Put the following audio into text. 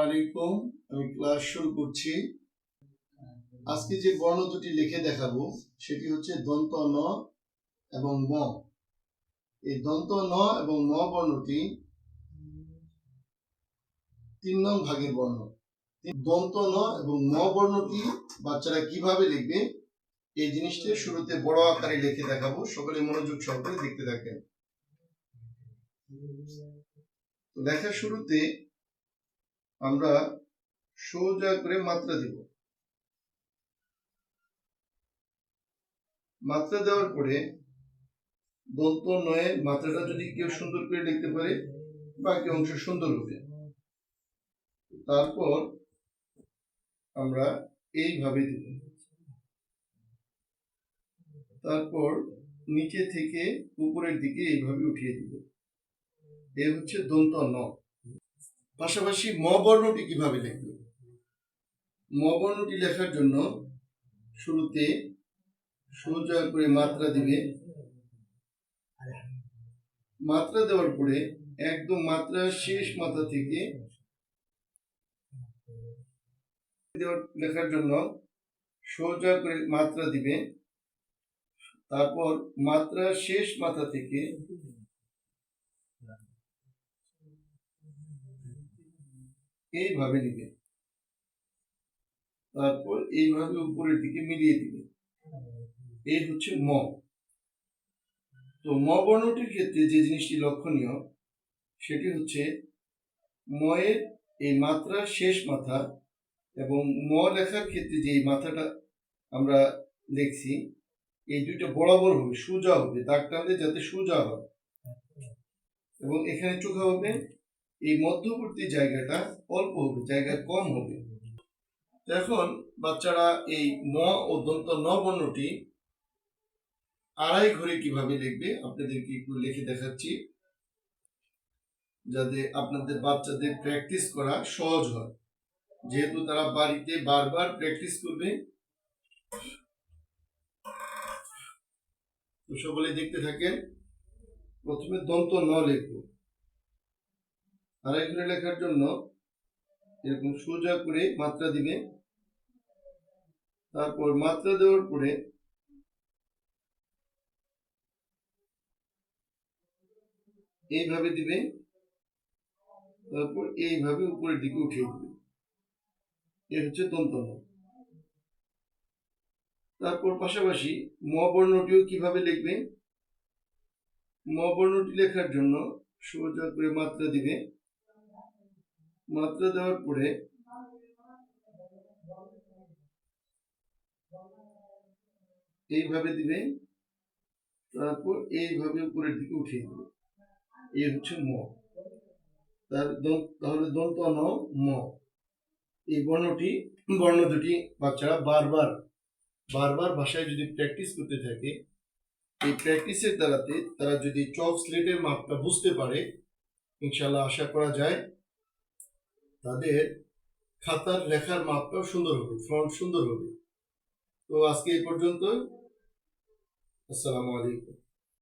আলাইকুম। আমি ক্লাস শুরু করছি। আজকে যে বর্ণ দুটি লিখে দেখাবো সেটি হচ্ছে দন্ত ন এবং ম। এই দন্ত ন এবং ম বর্ণটি 3 নং ভাগের বর্ণ। দন্ত ন এবং ম বর্ণটি বাচ্চারা কিভাবে লিখবে এই জিনিসটা শুরুতে বড় আকারে লিখে দেখাবো। সকলে মনোযোগ সহকারে দেখতে থাকেন। লেখার শুরুতে আমরা সোজা করে মাত্রা দিব। মাত্রা দেওয়ার পরে দন্ত নয়ের মাত্রাটা যদি কেউ সুন্দর করে লিখতে পারে বাকি অংশ সুন্দর হবে। তারপর আমরা এইভাবে দিব। তারপর নিচে থেকে উপরের দিকে এইভাবে উঠিয়ে দিব। এই হচ্ছে দন্ত ন। পাশাপাশি ম বর্ণটি কিভাবে লিখবে? ম বর্ণটি লেখার জন্য শুরুতে সোজা করে মাত্রা দিবে। মাত্রা দেওয়ার পরে একদম মাত্রার শেষ মাথা থেকে লেখার জন্য সোজা করে মাত্রা দিবে। তারপর মাত্রার শেষ মাথা থেকে এইভাবে দিবে। তারপর এইভাবে উপরের দিকে মিলিয়ে দিবে। এই হচ্ছে ম। তো ম বর্ণটির ক্ষেত্রে যে জিনিসটি লক্ষণীয় সেটি হচ্ছে ময়ের এই মাত্রার শেষ মাথা এবং ম লেখার ক্ষেত্রে যে মাথাটা আমরা লিখছি এই দুইটা বরাবর হবে, সোজা হবে, দাগ টানলে যাতে সোজা হয়। এবং এখানে চোখা হবে, এই মধ্যবর্তী জায়গাটা অল্প হবে, জায়গা কম হবে। এখন বাচ্চারা এই ম ও দন্ত ন বর্ণটি আড়াই ঘরে কিভাবে লিখবে আপনাদেরকে একটু লিখে দেখাচ্ছি, যাতে আপনাদের বাচ্চাদের প্র্যাকটিস করা সহজ হয়, যেহেতু তারা বাড়িতে বারবার প্র্যাকটিস করবে। তো সকলে দেখতে থাকেন। প্রথমে দন্ত ন লিখব। আড়াই ঘরে লেখার জন্য এরকম সোজা করে মাত্রা দিবে। তারপর মাত্রা দেওয়ার পরে এইভাবে দিবে। তারপর এইভাবে উপরের দিকে উঠিয়ে দিবে। এ হচ্ছে দন্ত ন। তারপর পাশাপাশি ম বর্ণটিও কিভাবে লিখবে? ম বর্ণটি লেখার জন্য সোজা করে মাত্রা দিবে। মাত্রা দেওয়ার পরে এইভাবে দিবে। তারপর এইভাবে উপরের দিকে উঠিয়ে দিবে। এই হচ্ছে ম। তাহলে দন্ত ন ম। এই বর্ণ দুটি বাচ্চারা বারবার বাসায় যদি প্র্যাকটিস করতে থাকে, এই প্র্যাকটিসের দ্বারাতে তারা যদি চক স্লেটের মাপটা বুঝতে পারে, ইনশাল্লাহ আশা করা যায় তাদের খাতার লেখার মাপটাও সুন্দর হবে, ফন্ট সুন্দর হবে। তো আজকে এই পর্যন্ত। আসসালামু আলাইকুম।